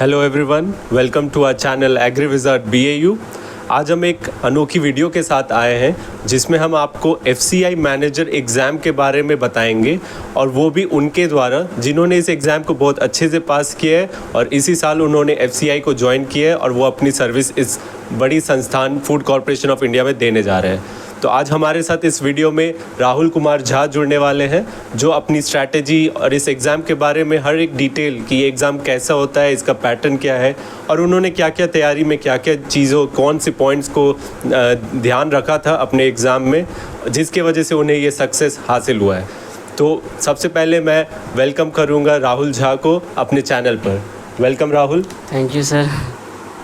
Hello everyone, welcome to our channel Agriwizard BAU। आज हम एक अनोखी वीडियो के साथ आए हैं जिसमें हम आपको FCI मैनेजर एग्ज़ाम के बारे में बताएंगे, और वो भी उनके द्वारा जिन्होंने इस एग्ज़ाम को बहुत अच्छे से पास किया है और इसी साल उन्होंने FCI को ज्वाइन किया है और वो अपनी सर्विस इस बड़ी संस्थान फूड कॉरपोरेशन ऑफ इंडिया में देने जा रहे हैं। तो आज हमारे साथ इस वीडियो में राहुल कुमार झा जुड़ने वाले हैं, जो अपनी स्ट्रैटेजी और इस एग्ज़ाम के बारे में हर एक डिटेल कि ये एग्ज़ाम कैसा होता है, इसका पैटर्न क्या है और उन्होंने क्या क्या तैयारी में क्या क्या चीज़ों कौन से पॉइंट्स को ध्यान रखा था अपने एग्ज़ाम में, जिसके वजह से उन्हें ये सक्सेस हासिल हुआ है। तो सबसे पहले मैं वेलकम करूँगा राहुल झा को अपने चैनल पर। Welcome Rahul. Thank you sir.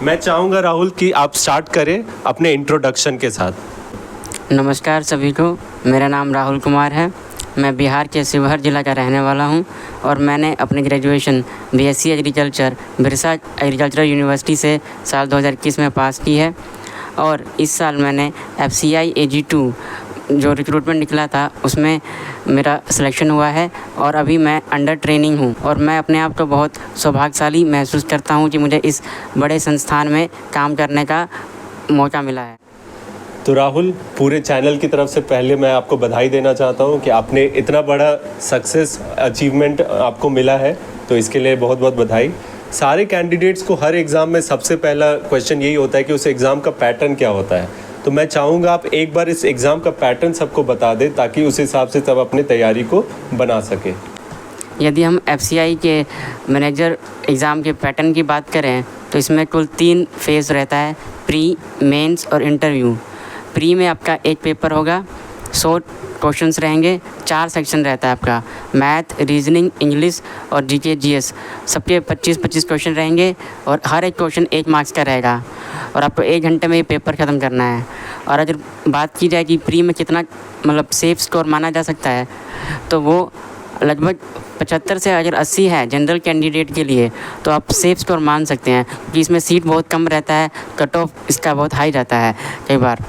मैं चाहूँगा राहुल कि आप स्टार्ट करें अपने इंट्रोडक्शन के साथ। नमस्कार सभी को, मेरा नाम राहुल कुमार है। मैं बिहार के शिवहर ज़िला का रहने वाला हूं और मैंने अपनी graduation BSc agriculture Birsa agricultural university से साल 2021 में पास की है। और इस साल मैंने FCI AG2 जो रिक्रूटमेंट निकला था उसमें मेरा सिलेक्शन हुआ है और अभी मैं अंडर ट्रेनिंग हूं। और मैं अपने आप को बहुत सौभाग्यशाली महसूस करता हूं कि मुझे इस बड़े संस्थान में काम करने का मौका मिला है। तो राहुल, पूरे चैनल की तरफ से पहले मैं आपको बधाई देना चाहता हूं कि आपने इतना बड़ा सक्सेस अचीवमेंट आपको मिला है, तो इसके लिए बहुत बहुत बधाई। सारे कैंडिडेट्स को हर एग्ज़ाम में सबसे पहला क्वेश्चन यही होता है कि उस एग्ज़ाम का पैटर्न क्या होता है। तो मैं चाहूँगा आप एक बार इस एग्ज़ाम का पैटर्न सबको बता दें ताकि उस हिसाब से सब अपनी तैयारी को बना सके। यदि हम FCI के मैनेजर एग्ज़ाम के पैटर्न की बात करें तो इसमें कुल 3 फेज़ रहता है, प्री, मेंस और इंटरव्यू। प्री में आपका एक पेपर होगा, 100 क्वेश्चंस रहेंगे, 4 सेक्शन रहता है आपका, मैथ, रीजनिंग, इंग्लिश और GK GS। सबके 25-25 क्वेश्चन रहेंगे और हर एक क्वेश्चन 1 मार्क्स का रहेगा और आपको 1 घंटे में ये पेपर ख़त्म करना है। और अगर बात की जाए कि प्री में कितना सेफ स्कोर माना जा सकता है, तो वो लगभग 75 से अगर 80 है जनरल कैंडिडेट के लिए, तो आप सेफ स्कोर मान सकते हैं क्योंकि इसमें सीट बहुत कम रहता है, कट ऑफ इसका बहुत हाई रहता है कई बार।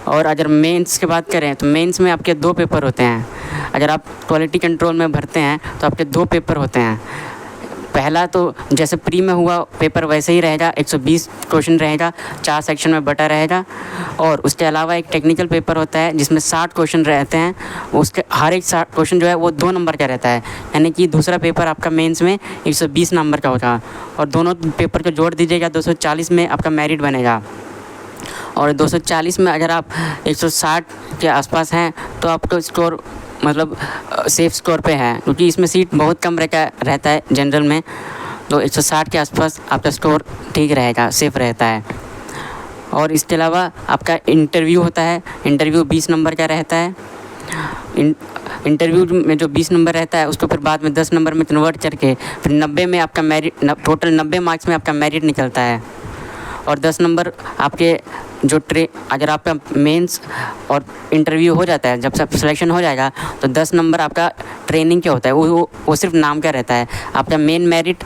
और अगर मेंस की बात करें तो मेंस में आपके 2 पेपर होते हैं। अगर आप क्वालिटी कंट्रोल में भरते हैं तो आपके 2 पेपर होते हैं। पहला तो जैसे प्री में हुआ पेपर वैसे ही रहेगा, 120 क्वेश्चन रहेगा, 4 सेक्शन में बटा रहेगा। और उसके अलावा एक टेक्निकल पेपर होता है जिसमें 60 क्वेश्चन रहते हैं। उसके हर एक 60 क्वेश्चन जो है वो 2 नंबर का रहता है, यानी कि दूसरा पेपर आपका मेंस में 120 नंबर का होगा और दोनों पेपर को जोड़ दीजिएगा 240 में आपका मेरिट बनेगा। और 240 में अगर आप 160 के आसपास हैं तो आपका स्कोर सेफ स्कोर पे है, क्योंकि इसमें सीट बहुत कम रहता है जनरल में, तो 160 के आसपास आपका स्कोर ठीक रहेगा, सेफ रहता है। और इसके अलावा आपका इंटरव्यू होता है। इंटरव्यू 20 नंबर का रहता है। इंटरव्यू में जो 20 नंबर रहता है उसको फिर बाद में 10 नंबर में कन्वर्ट करके फिर 90 में आपका मेरिट, टोटल 90 मार्क्स में आपका मेरिट निकलता है। और 10 नंबर आपके अगर आपका मेंस और इंटरव्यू हो जाता है, जब सब सिलेक्शन हो जाएगा तो 10 नंबर आपका ट्रेनिंग क्या होता है, वो सिर्फ नाम का रहता है। आपका मेन मेरिट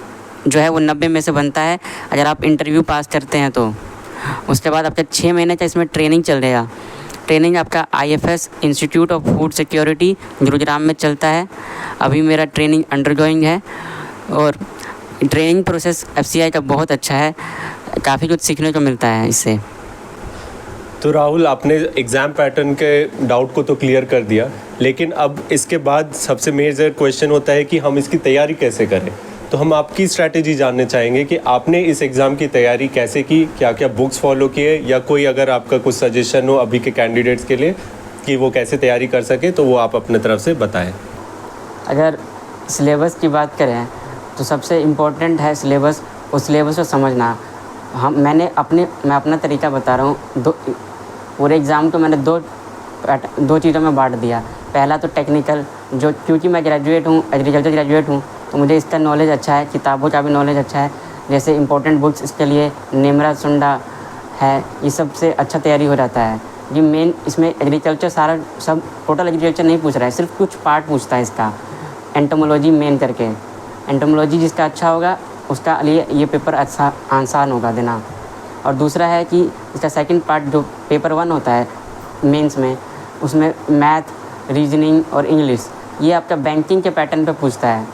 जो है वो 90 में से बनता है अगर आप इंटरव्यू पास करते हैं तो। उसके बाद आपका 6 महीने का इसमें ट्रेनिंग चलेगा। ट्रेनिंग आपका IFS institute of food security Gurugram में चलता है। अभी मेरा ट्रेनिंग अंडरगोइंग है और ट्रेनिंग प्रोसेस FCI का बहुत अच्छा है, काफ़ी कुछ सीखने को मिलता है इससे। तो राहुल, आपने एग्ज़ाम पैटर्न के डाउट को तो क्लियर कर दिया, लेकिन अब इसके बाद सबसे मेजर क्वेश्चन होता है कि हम इसकी तैयारी कैसे करें। तो हम आपकी स्ट्रैटेजी जानना चाहेंगे कि आपने इस एग्ज़ाम की तैयारी कैसे की, क्या क्या बुक्स फॉलो किए, या कोई अगर आपका कुछ सजेशन हो अभी के कैंडिडेट्स के लिए कि वो कैसे तैयारी कर सके, तो वो आप अपने तरफ से बताएं। अगर सिलेबस की बात करें तो सबसे इम्पोर्टेंट है सिलेबस, उस सिलेबस को समझना। मैं अपना तरीका बता रहा हूँ। पूरे एग्ज़ाम को मैंने दो चीज़ों में बांट दिया। पहला तो टेक्निकल, जो क्योंकि मैं ग्रेजुएट हूँ, एग्रीकल्चर ग्रेजुएट हूँ, तो मुझे इसका नॉलेज अच्छा है, किताबों का भी नॉलेज अच्छा है। जैसे इंपॉर्टेंट बुक्स इसके लिए नेमरा सुंडा है, ये सबसे अच्छा तैयारी हो जाता है। ये मेन इसमें एग्रीकल्चर सब टोटल एग्रीकल्चर नहीं पूछ रहा है, सिर्फ कुछ पार्ट पूछता है इसका। एंटोमोलॉजी मेन करके, एंटोमोलॉजी जिसका अच्छा होगा उसका लिए ये पेपर अच्छा आसान होगा देना। और दूसरा है कि इसका सेकंड पार्ट जो पेपर 1 होता है मेंस में, उसमें मैथ, रीजनिंग और इंग्लिश, ये आपका बैंकिंग के पैटर्न पे पूछता है।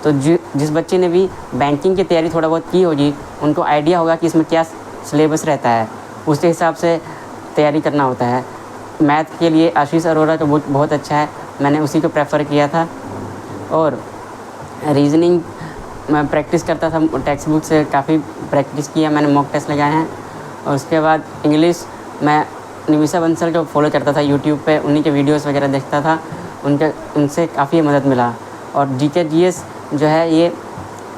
तो जिस बच्चे ने भी बैंकिंग की तैयारी थोड़ा बहुत की होगी उनको आइडिया होगा कि इसमें क्या सिलेबस रहता है, उसके हिसाब से तैयारी करना होता है। मैथ के लिए आशीष अरोरा का बुक बहुत अच्छा है, मैंने उसी को प्रेफर किया था। और रीजनिंग मैं प्रैक्टिस करता था, टेक्स्ट बुक से काफ़ी प्रैक्टिस किया, मैंने मॉक टेस्ट लगाए हैं। और उसके बाद इंग्लिश मैं निमिषा बंसल को फॉलो करता था यूट्यूब पे, उन्हीं के वीडियोस वगैरह देखता था, उनसे काफ़ी मदद मिला। और जीके जीएस जो है ये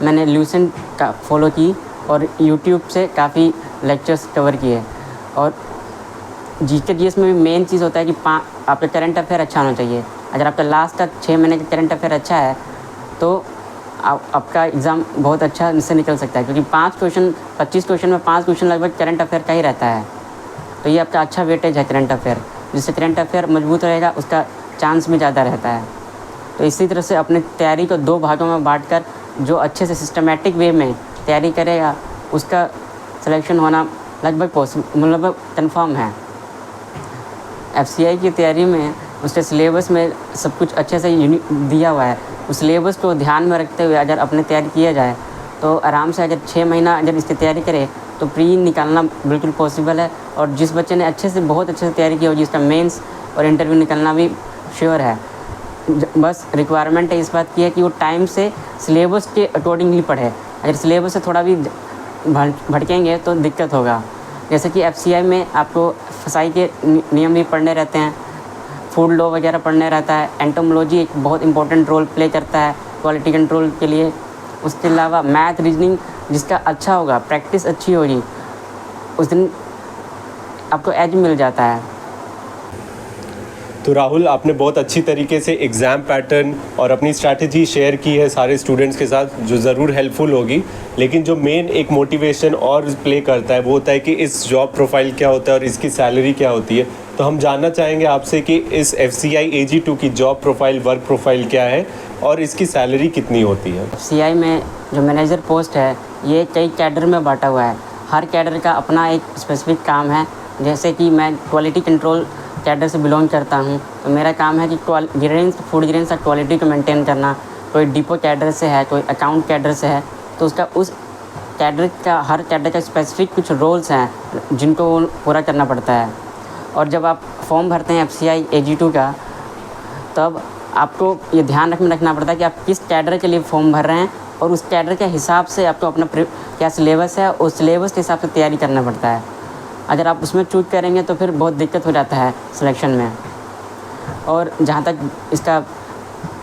मैंने ल्यूसेंट का फॉलो की और यूट्यूब से काफ़ी लेक्चर्स कवर किए। और जीके जीएस में भी मेन चीज़ होता है कि आपका करंट अफेयर अच्छा होना चाहिए। अगर आपका लास्ट का 6 महीने का करंट अफेयर अच्छा है तो आपका एग्ज़ाम बहुत अच्छा इससे निकल सकता है, क्योंकि 25 क्वेश्चन में 5 क्वेश्चन लगभग करंट अफेयर का ही रहता है। तो ये आपका अच्छा वेटेज है करंट अफेयर, जिससे करंट अफेयर मजबूत रहेगा उसका चांस भी ज़्यादा रहता है। तो इसी तरह से अपने तैयारी को 2 भागों में बांटकर जो अच्छे से सिस्टमेटिक वे में तैयारी करेगा उसका सिलेक्शन होना लगभग कन्फर्म है। एफसीआई की तैयारी में उसके सिलेबस में सब कुछ अच्छे से दिया हुआ है। उस सिलेबस को ध्यान में रखते हुए अगर अपने तैयारी किया जाए तो आराम से अगर 6 महीना अगर इसकी तैयारी करे तो प्री निकालना बिल्कुल पॉसिबल है। और जिस बच्चे ने बहुत अच्छे से तैयारी की होगी उसका मेंस और इंटरव्यू निकलना भी श्योर है। बस रिक्वायरमेंट है इस बात की है कि वो टाइम से सिलेबस के अकॉर्डिंगली पढ़े। अगर सिलेबस से थोड़ा भी भटकेंगे तो दिक्कत होगा। जैसे कि एफसीआई में आपको फसाई के नियम भी पढ़ने रहते हैं, फूड लॉ वगैरह पढ़ने रहता है, एंटोमोलॉजी एक बहुत इंपॉर्टेंट रोल प्ले करता है क्वालिटी कंट्रोल के लिए। उसके अलावा मैथ रीजनिंग जिसका अच्छा होगा, प्रैक्टिस अच्छी होगी, उस दिन आपको एज मिल जाता है। तो राहुल, आपने बहुत अच्छी तरीके से एग्ज़ाम पैटर्न और अपनी स्ट्रैटेजी शेयर की है सारे स्टूडेंट्स के साथ, जो ज़रूर हेल्पफुल होगी। लेकिन जो मेन एक मोटिवेशन और प्ले करता है वो होता है कि इस जॉब प्रोफाइल क्या होता है और इसकी सैलरी क्या होती है। तो हम जानना चाहेंगे आपसे कि इस FCI AG2 की जॉब प्रोफाइल, वर्क प्रोफाइल क्या है और इसकी सैलरी कितनी होती है। FCI में जो मैनेजर पोस्ट है ये कई कैडर में बांटा हुआ है। हर कैडर का अपना एक स्पेसिफिक काम है। जैसे कि मैं क्वालिटी कंट्रोल कैडर से बिलोंग करता हूँ, तो मेरा काम है कि फूड ग्रेन्स का क्वालिटी को मेंटेन करना। कोई डिपो कैडर से है, कोई अकाउंट कैडर से है, तो उसका उस कैडर का हर कैडर का स्पेसिफिक कुछ रोल्स हैं जिनको पूरा करना पड़ता है। और जब आप फॉर्म भरते हैं FCI AG2 का, तब आपको ये ध्यान रखना पड़ता है कि आप किस कैडर के लिए फॉर्म भर रहे हैं और उस कैडर के हिसाब से आपको अपना क्या सिलेबस है उस सिलेबस के हिसाब से तैयारी करना पड़ता है। अगर आप उसमें चूज करेंगे तो फिर बहुत दिक्कत हो जाता है सिलेक्शन में। और जहाँ तक इसका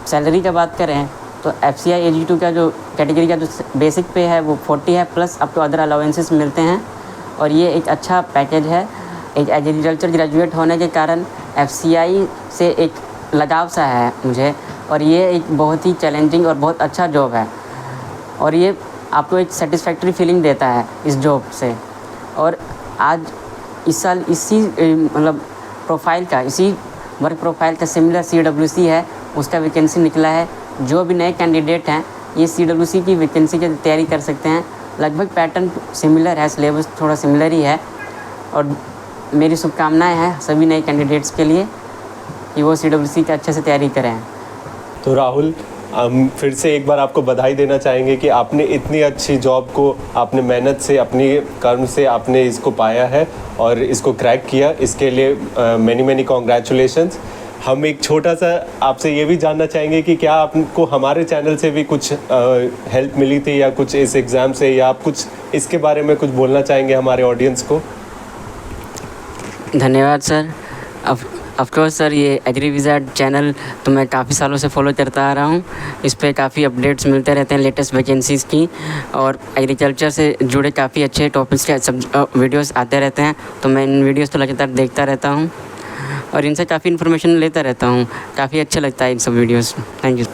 सैलरी का बात करें तो FCI AG2 का जो कैटेगरी का जो बेसिक पे है वो 40 है, प्लस आपको अदर अलाउंसेस मिलते हैं। और ये एक अच्छा पैकेज है। एक एग्रीकल्चर ग्रेजुएट होने के कारण FCI से एक लगाव सा है मुझे, और ये एक बहुत ही चैलेंजिंग और बहुत अच्छा जॉब है। और ये आपको एक सेटिस्फैक्ट्री फीलिंग देता है इस जॉब से। और आज इस साल इसी इसी वर्क प्रोफाइल का सिमिलर CWC है, उसका वैकेंसी निकला है। जो भी नए कैंडिडेट हैं ये CWC की वैकेंसी की तैयारी कर सकते हैं। लगभग पैटर्न सिमिलर है, सिलेबस थोड़ा सिमिलर ही है। और मेरी शुभकामनाएं हैं सभी नए कैंडिडेट्स के लिए कि वो CWC का अच्छे से तैयारी करें। तो राहुल, हम फिर से एक बार आपको बधाई देना चाहेंगे कि आपने इतनी अच्छी जॉब को आपने मेहनत से, अपनी कर्म से आपने इसको पाया है और इसको क्रैक किया। इसके लिए मैनी कॉन्ग्रेचुलेशंस। हम एक छोटा सा आपसे ये भी जानना चाहेंगे कि क्या आपको हमारे चैनल से भी कुछ हेल्प मिली थी या कुछ इस एग्ज़ाम से, या आप कुछ इसके बारे में कुछ बोलना चाहेंगे हमारे ऑडियंस को। धन्यवाद सर। ऑफकोर्स सर, ये एग्रीविज़ार्ड चैनल तो मैं काफ़ी सालों से फॉलो करता आ रहा हूँ। इस पर काफ़ी अपडेट्स मिलते रहते हैं लेटेस्ट वैकेंसीज़ की, और एग्रीकल्चर से जुड़े काफ़ी अच्छे टॉपिक्स के सब वीडियोस आते रहते हैं। तो मैं इन वीडियोस तो लगातार देखता रहता हूँ और इनसे काफ़ी इन्फॉर्मेशन लेता रहता हूँ। काफ़ी अच्छा लगता है इन सब वीडियोस। Thank you.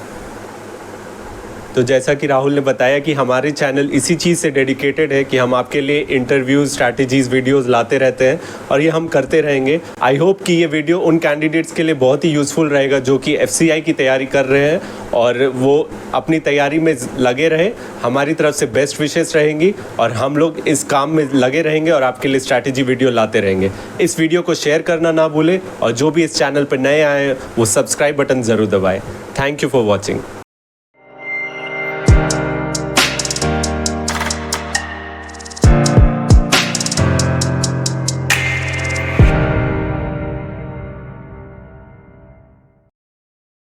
तो जैसा कि राहुल ने बताया कि हमारे चैनल इसी चीज़ से डेडिकेटेड है कि हम आपके लिए इंटरव्यूज़, स्ट्रैटेजीज़, वीडियोज़ लाते रहते हैं और ये हम करते रहेंगे। आई होप कि ये वीडियो उन कैंडिडेट्स के लिए बहुत ही यूज़फुल रहेगा जो कि FCI की तैयारी कर रहे हैं और वो अपनी तैयारी में लगे रहें। हमारी तरफ से बेस्ट विशेस रहेंगी और हम लोग इस काम में लगे रहेंगे और आपके लिए स्ट्रैटेजी वीडियो लाते रहेंगे। इस वीडियो को शेयर करना ना भूलें और जो भी इस चैनल पर नए आए हैं वो सब्सक्राइब बटन ज़रूर दबाएँ। Thank you for watching.